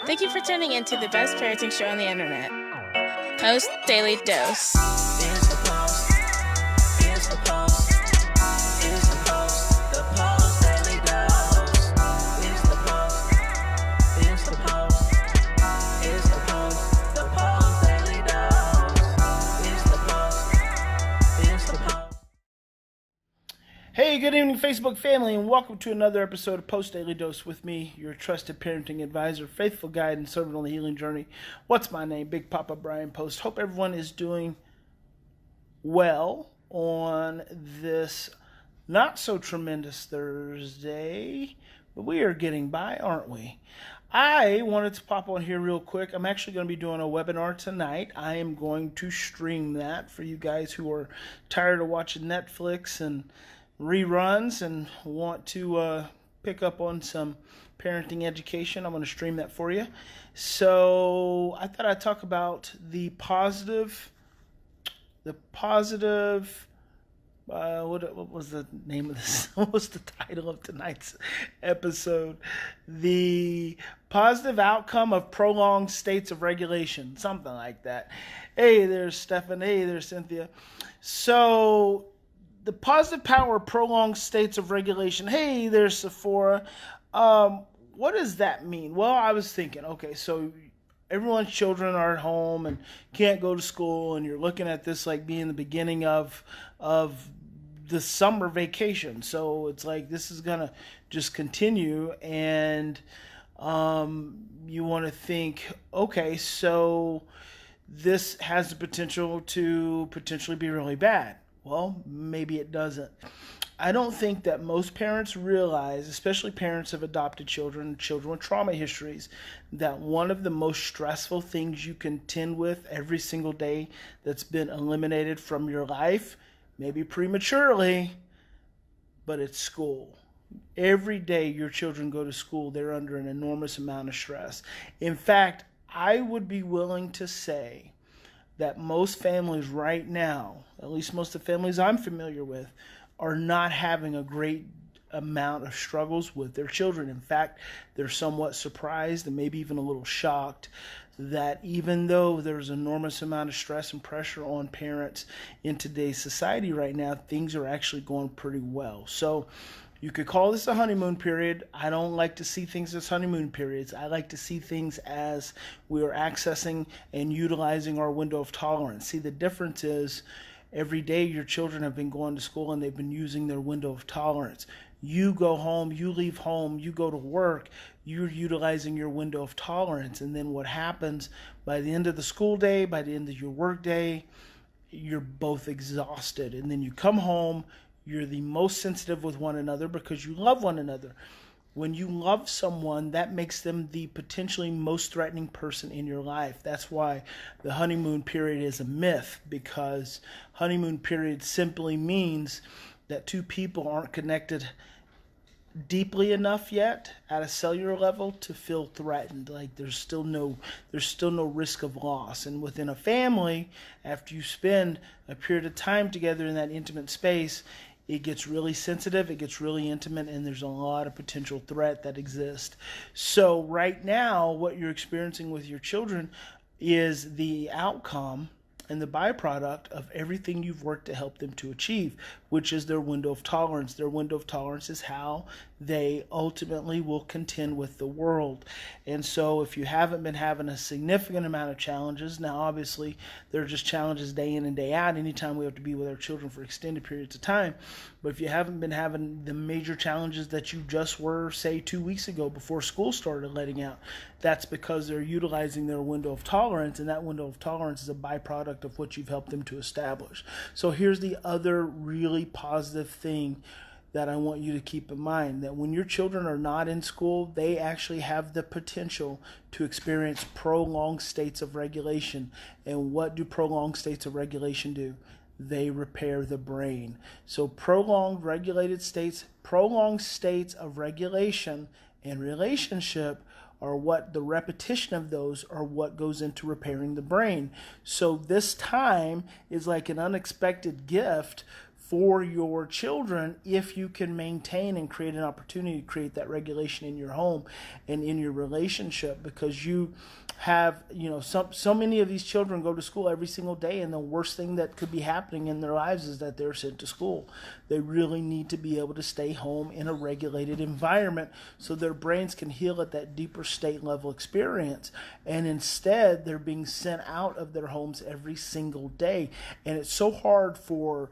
Thank you for tuning in to the best parenting show on the internet, Post Daily Dose. It's the Post. It's the Post. It's the Post. The Post Daily Dose. It's the Post. It's the Post. It's the Post. The Post Daily Dose. It's the Post. It's the Post. Hey, good evening, Facebook family, and welcome to another episode of Post Daily Dose with me, your trusted parenting advisor, faithful guide, and servant on the healing journey. What's my name? Big Papa Bryan+Post. Hope everyone is doing well on this not so tremendous Thursday, but we are getting by, aren't we? I wanted to pop on here real quick. I'm actually going to be doing a webinar tonight. I am going to stream that for you guys who are tired of watching Netflix and reruns and want to pick up on some parenting education. I'm going to stream that for you. So I thought I'd talk about the positive, what was the name of this? What was the title of tonight's episode? The positive outcome of prolonged states of regulation, something like that. Hey, there's Stefan. Hey, there's Cynthia. So the positive power of prolonged states of regulation. Hey, there's Sephora. What does that mean? Well, I was thinking, okay, so everyone's children are at home and can't go to school, and you're looking at this like being the beginning of the summer vacation. So it's like this is going to just continue, and you want to think, okay, so this has the potential to potentially be really bad. Well, maybe it doesn't. I don't think that most parents realize, especially parents of adopted children, children with trauma histories, that one of the most stressful things you contend with every single day that's been eliminated from your life, maybe prematurely, but it's school. Every day your children go to school, they're under an enormous amount of stress. In fact, I would be willing to say that most families right now, at least most of the families I'm familiar with, are not having a great amount of struggles with their children. In fact, they're somewhat surprised and maybe even a little shocked that even though there's an enormous amount of stress and pressure on parents in today's society right now, things are actually going pretty well. So you could call this a honeymoon period. I don't like to see things as honeymoon periods. I like to see things as we are accessing and utilizing our window of tolerance. See, the difference is every day your children have been going to school and they've been using their window of tolerance. You go home, you leave home, you go to work, you're utilizing your window of tolerance. And then what happens by the end of the school day, by the end of your work day, you're both exhausted. And then you come home, you're the most sensitive with one another because you love one another. When you love someone, that makes them the potentially most threatening person in your life. That's why the honeymoon period is a myth, because honeymoon period simply means that two people aren't connected deeply enough yet at a cellular level to feel threatened. Like there's still no risk of loss. And within a family, after you spend a period of time together in that intimate space, it gets really sensitive, it gets really intimate, and there's a lot of potential threat that exists. So right now, what you're experiencing with your children is the outcome and the byproduct of everything you've worked to help them to achieve, which is their window of tolerance. Their window of tolerance is how they ultimately will contend with the world. And so if you haven't been having a significant amount of challenges, now obviously there are just challenges day in and day out anytime we have to be with our children for extended periods of time. But if you haven't been having the major challenges that you just were, say, 2 weeks ago before school started letting out, that's because they're utilizing their window of tolerance, and that window of tolerance is a byproduct of what you've helped them to establish. So here's the other really positive thing that I want you to keep in mind, that when your children are not in school, they actually have the potential to experience prolonged states of regulation. And what do prolonged states of regulation do? They repair the brain. So prolonged states of regulation and relationship are what the repetition of those are what goes into repairing the brain. So this time is like an unexpected gift for your children if you can maintain and create an opportunity to create that regulation in your home and in your relationship, because you have, so many of these children go to school every single day, and the worst thing that could be happening in their lives is that they're sent to school. They really need to be able to stay home in a regulated environment so their brains can heal at that deeper state level experience. And instead, they're being sent out of their homes every single day. And it's so hard for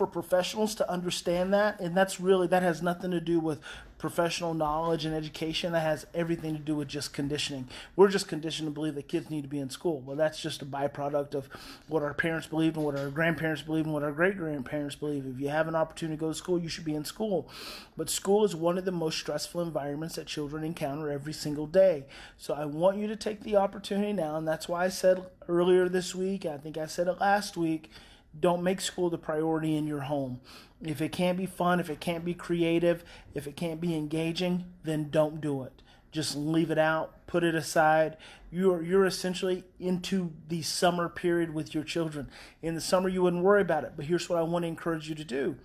professionals to understand that. And that has nothing to do with professional knowledge and education. That has everything to do with just conditioning. We're just conditioned to believe that kids need to be in school. Well, that's just a byproduct of what our parents believed and what our grandparents believed and what our great-grandparents believe. If you have an opportunity to go to school, you should be in school. But school is one of the most stressful environments that children encounter every single day. So I want you to take the opportunity now, and that's why I said earlier this week, I think I said it last week, don't make school the priority in your home. If it can't be fun, if it can't be creative, if it can't be engaging, then don't do it. Just leave it out, put it aside. You're essentially into the summer period with your children. In the summer, you wouldn't worry about it. But here's what I want to encourage you to do.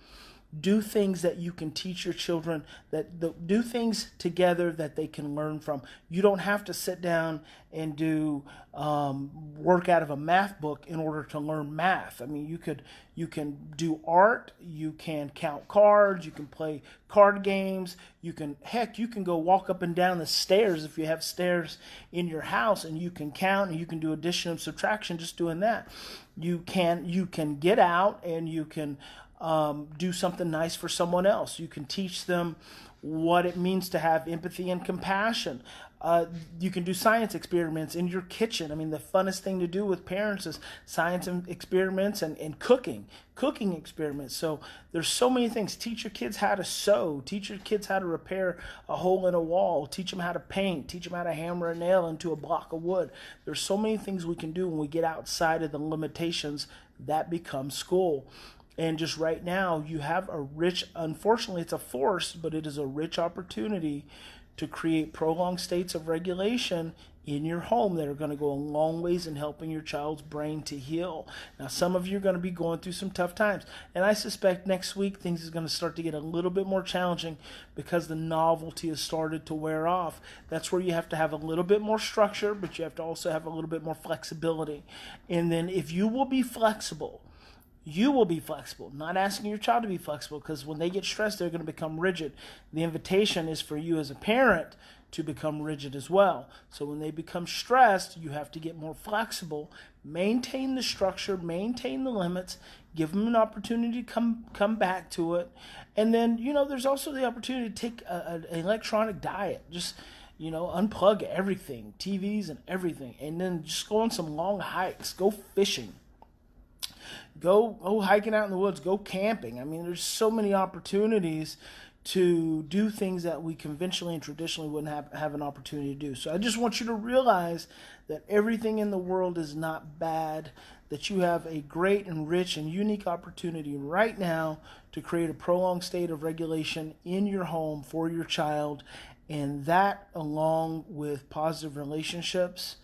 Do things that you can teach your children, do things together that they can learn from. You don't have to sit down and do work out of a math book in order to learn math. I mean, you can do art, you can count cards, you can play card games, you can go walk up and down the stairs if you have stairs in your house, and you can count and you can do addition and subtraction just doing that. You can get out and you can do something nice for someone else. You can teach them what it means to have empathy and compassion. You can do science experiments in your kitchen. I mean, the funnest thing to do with parents is science experiments and cooking experiments. So there's so many things. Teach your kids how to sew. Teach your kids how to repair a hole in a wall. Teach them how to paint. Teach them how to hammer a nail into a block of wood. There's so many things we can do when we get outside of the limitations that become school. And just right now, you have a rich, unfortunately, it's a forced, but it is a rich opportunity to create prolonged states of regulation in your home that are going to go a long ways in helping your child's brain to heal. Now, some of you are going to be going through some tough times. And I suspect next week things is going to start to get a little bit more challenging because the novelty has started to wear off. That's where you have to have a little bit more structure, but you have to also have a little bit more flexibility. And then if you will be flexible, not asking your child to be flexible, because when they get stressed, they're going to become rigid. The invitation is for you as a parent to become rigid as well. So when they become stressed, you have to get more flexible, maintain the structure, maintain the limits, give them an opportunity to come back to it. And then, there's also the opportunity to take an electronic diet. Just, unplug everything, TVs and everything, and then just go on some long hikes, go fishing. Go hiking out in the woods, go camping. I mean, there's so many opportunities to do things that we conventionally and traditionally wouldn't have an opportunity to do. So I just want you to realize that everything in the world is not bad, that you have a great and rich and unique opportunity right now to create a prolonged state of regulation in your home for your child. And that, along with positive relationships,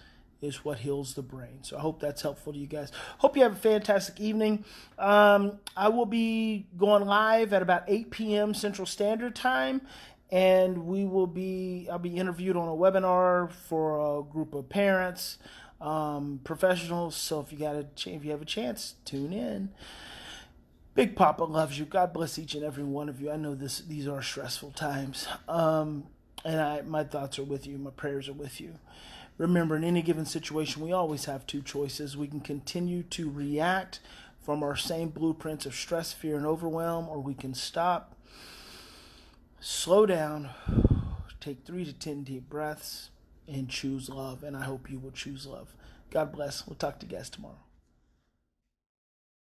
is what heals the brain. So I hope that's helpful to you guys. Hope you have a fantastic evening. I will be going live at about 8 p.m. Central Standard Time, and I'll be interviewed on a webinar for a group of parents, professionals. So if you have a chance, tune in. Big Papa loves you. God bless each and every one of you. I know these are stressful times, and my thoughts are with you. My prayers are with you. Remember, in any given situation, we always have two choices. We can continue to react from our same blueprints of stress, fear, and overwhelm, or we can stop, slow down, take 3 to 10 deep breaths, and choose love. And I hope you will choose love. God bless. We'll talk to you guys tomorrow.